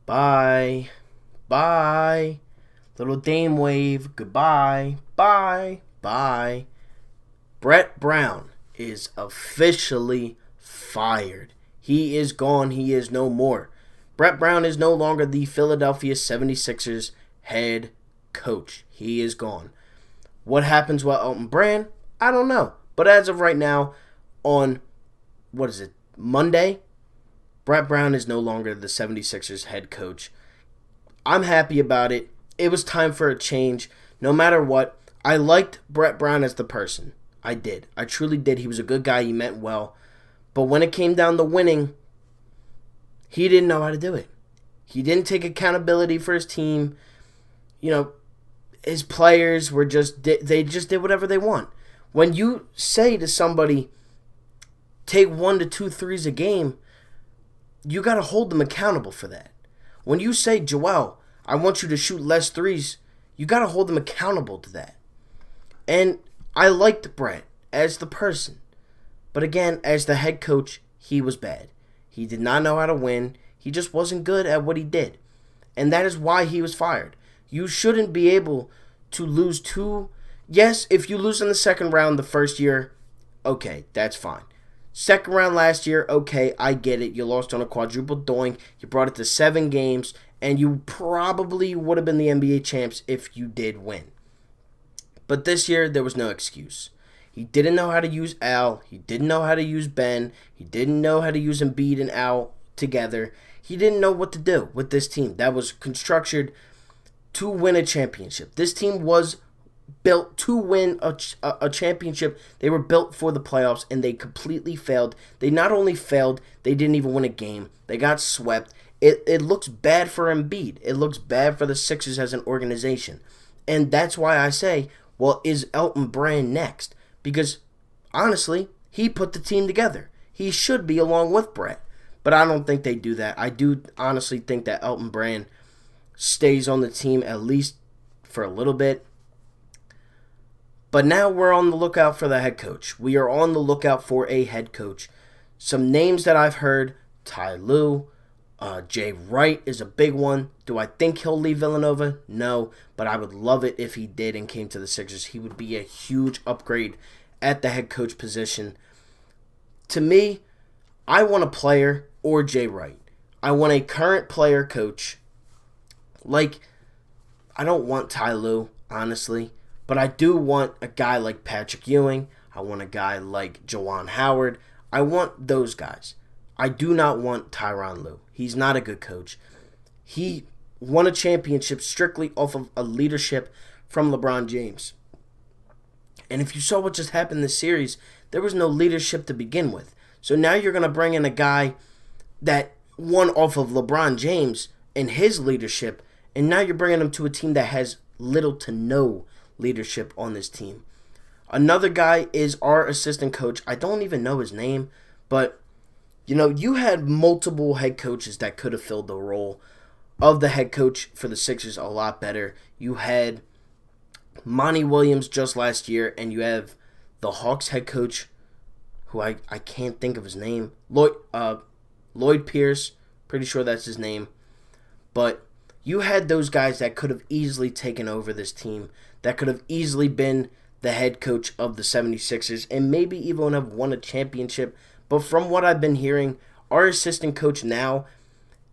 Bye. Bye. Little Dame wave. Goodbye. Bye. Bye. Brett Brown is officially fired. He is gone. He is no more. Brett Brown is no longer the Philadelphia 76ers head coach. He is gone. What happens with Elton Brand? I don't know. But as of right now, on, Monday, Brett Brown is no longer the 76ers head coach. I'm happy about it. It was time for a change. No matter what, I liked Brett Brown as the person. I did. I truly did. He was a good guy. He meant well. But when it came down to winning, he didn't know how to do it. He didn't take accountability for his team. His players were they just did whatever they want. When you say to somebody, take 1 to 2 threes a game, you got to hold them accountable for that. When you say, Joel, I want you to shoot less threes, you got to hold them accountable to that. And I liked Brett as the person. But again, as the head coach, he was bad. He did not know how to win. He just wasn't good at what he did. And that is why he was fired. You shouldn't be able to lose two. Yes, if you lose in the second round the first year, okay, that's fine. Second round last year, okay, I get it. You lost on a quadruple doink. You brought it to 7 games, and you probably would have been the NBA champs if you did win. But this year, there was no excuse. He didn't know how to use Al. He didn't know how to use Ben. He didn't know how to use Embiid and Al together. He didn't know what to do with this team that was constructed to win a championship. This team was built to win a championship. They were built for the playoffs, and they completely failed. They not only failed, they didn't even win a game. They got swept. It looks bad for Embiid. It looks bad for the Sixers as an organization. And that's why I say, well, is Elton Brand next? Because, honestly, he put the team together. He should be along with Brett. But I don't think they do that. I do honestly think that Elton Brand stays on the team at least for a little bit. But now we're on the lookout for the head coach. We are on the lookout for a head coach. Some names that I've heard, Ty Lue, Jay Wright is a big one. Do I think he'll leave Villanova? No, but I would love it if he did and came to the Sixers. He would be a huge upgrade at the head coach position. To me, I want a player or Jay Wright. I want a current player coach. I don't want Ty Lue, honestly, but I do want a guy like Patrick Ewing. I want a guy like Juwan Howard. I want those guys. I do not want Tyronn Lue. He's not a good coach. He won a championship strictly off of a leadership from LeBron James. And if you saw what just happened this series, there was no leadership to begin with. So now you're going to bring in a guy that won off of LeBron James and his leadership, and now you're bringing him to a team that has little to no leadership on this team. Another guy is our assistant coach. I don't even know his name, but you had multiple head coaches that could have filled the role of the head coach for the Sixers a lot better. You had Monty Williams just last year, and you have the Hawks head coach, who I can't think of his name, Lloyd Pierce, pretty sure that's his name. But you had those guys that could have easily taken over this team, that could have easily been the head coach of the 76ers, and maybe even have won a championship. But from what I've been hearing, our assistant coach now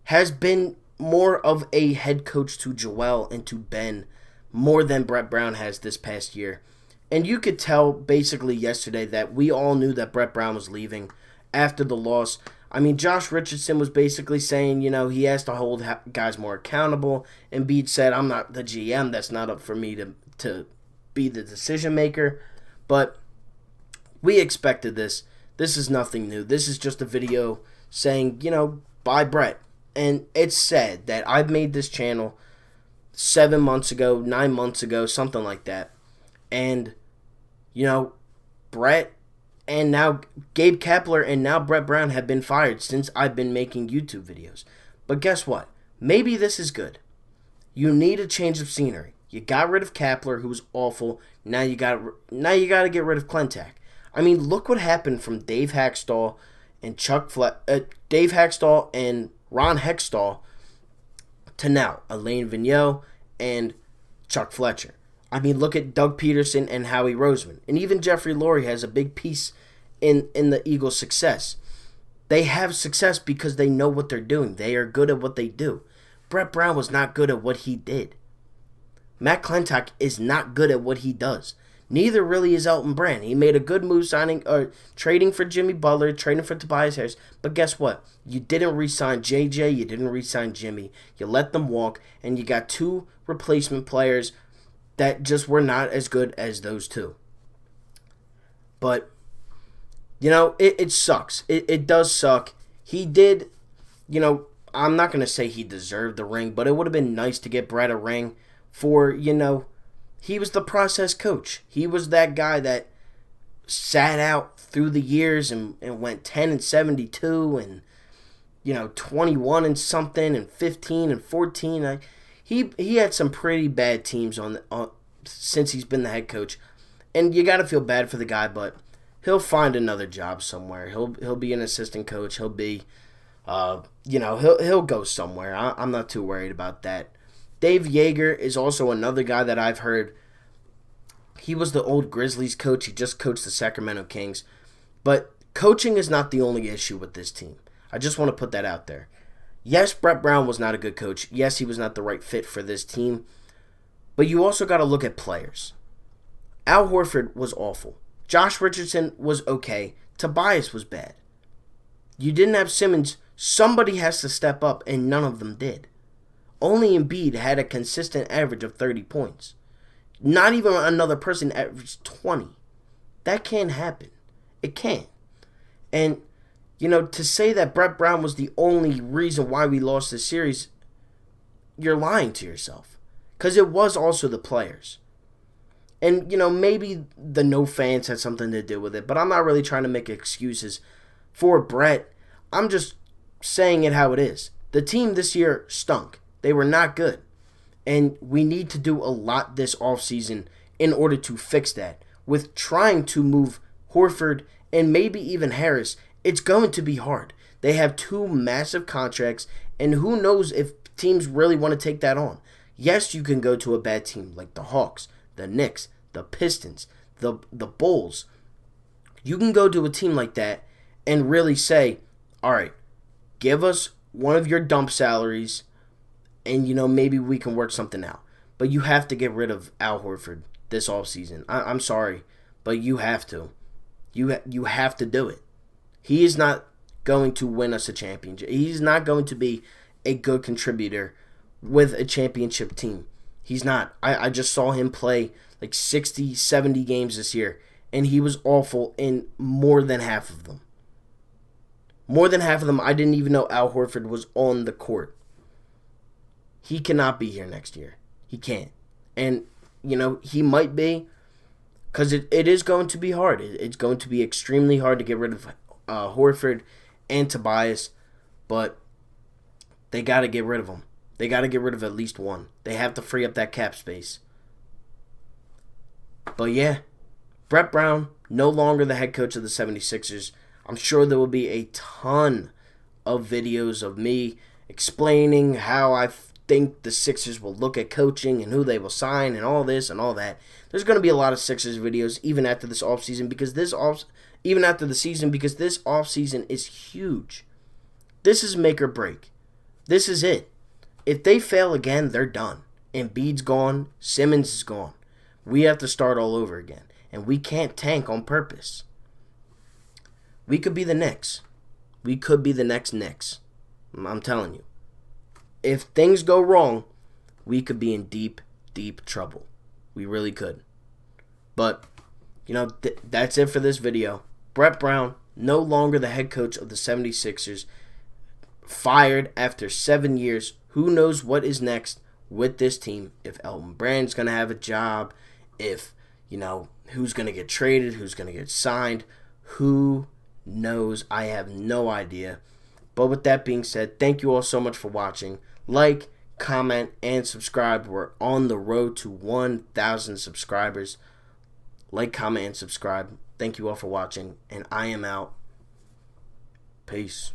has been more of a head coach to Joel and to Ben, more than Brett Brown has this past year. And you could tell basically yesterday that we all knew that Brett Brown was leaving after the loss. I mean, Josh Richardson was basically saying, he has to hold guys more accountable. Embiid said, I'm not the GM. That's not up for me to be the decision maker. But we expected this. This is nothing new. This is just a video saying, bye Brett. And it's sad that I've made this channel 7 months ago, 9 months ago, something like that. And, Brett and now Gabe Kapler and now Brett Brown have been fired since I've been making YouTube videos. But guess what? Maybe this is good. You need a change of scenery. You got rid of Kapler, who was awful. Now you got to get rid of Klentak. I mean, look what happened from Dave Hackstall and Dave Hackstall and Ron Hextall to now Alain Vigneault and Chuck Fletcher. I mean, look at Doug Peterson and Howie Roseman. And even Jeffrey Lurie has a big piece in the Eagles' success. They have success because they know what they're doing. They are good at what they do. Brett Brown was not good at what he did. Matt Klentak is not good at what he does. Neither really is Elton Brand. He made a good move trading for Jimmy Butler, trading for Tobias Harris. But guess what? You didn't re-sign JJ. You didn't re-sign Jimmy. You let them walk, and you got two replacement players that just were not as good as those two. But, it sucks. It does suck. He did, I'm not going to say he deserved the ring, but it would have been nice to get Brett a ring for, he was the process coach. He was that guy that sat out through the years and went 10-72 and, 21 and something and 15 and 14. He had some pretty bad teams on since he's been the head coach, and you got to feel bad for the guy, but he'll find another job somewhere. He'll be an assistant coach. He'll be, he'll go somewhere. I'm not too worried about that. Dave Yeager is also another guy that I've heard. He was the old Grizzlies coach. He just coached the Sacramento Kings, but coaching is not the only issue with this team. I just want to put that out there. Yes, Brett Brown was not a good coach. Yes, he was not the right fit for this team. But you also got to look at players. Al Horford was awful. Josh Richardson was okay. Tobias was bad. You didn't have Simmons. Somebody has to step up, and none of them did. Only Embiid had a consistent average of 30 points. Not even another person averaged 20. That can't happen. It can't. And to say that Brett Brown was the only reason why we lost this series, you're lying to yourself. Because it was also the players. And, maybe the no fans had something to do with it, but I'm not really trying to make excuses for Brett. I'm just saying it how it is. The team this year stunk. They were not good. And we need to do a lot this offseason in order to fix that. With trying to move Horford and maybe even Harris, it's going to be hard. They have two massive contracts, and who knows if teams really want to take that on. Yes, you can go to a bad team like the Hawks, the Knicks, the Pistons, the Bulls. You can go to a team like that and really say, all right, give us one of your dump salaries, and, maybe we can work something out. But you have to get rid of Al Horford this offseason. I'm sorry, but you have to. You have to do it. He is not going to win us a championship. He's not going to be a good contributor with a championship team. He's not. I just saw him play like 60, 70 games this year, and he was awful in more than half of them. More than half of them, I didn't even know Al Horford was on the court. He cannot be here next year. He can't. And, he might be, because it is going to be hard. It's going to be extremely hard to get rid of Horford and Tobias, but they got to get rid of them. They got to get rid of at least one. They have to free up that cap space. But yeah, Brett Brown, no longer the head coach of the 76ers. I'm sure there will be a ton of videos of me explaining how I think the Sixers will look at coaching and who they will sign and all this and all that. There's going to be a lot of Sixers videos even after this offseason because this offseason is huge. This is make or break. This is it. If they fail again, they're done. Embiid's gone. Simmons is gone. We have to start all over again. And we can't tank on purpose. We could be the Knicks. We could be the next Knicks. I'm telling you. If things go wrong, we could be in deep, deep trouble. We really could. But, that's it for this video. Brett Brown, no longer the head coach of the 76ers, fired after 7 years. Who knows what is next with this team? If Elton Brand's going to have a job, if, who's going to get traded, who's going to get signed, who knows? I have no idea. But with that being said, thank you all so much for watching. Like, comment, and subscribe. We're on the road to 1,000 subscribers. Like, comment, and subscribe. Thank you all for watching, and I am out. Peace.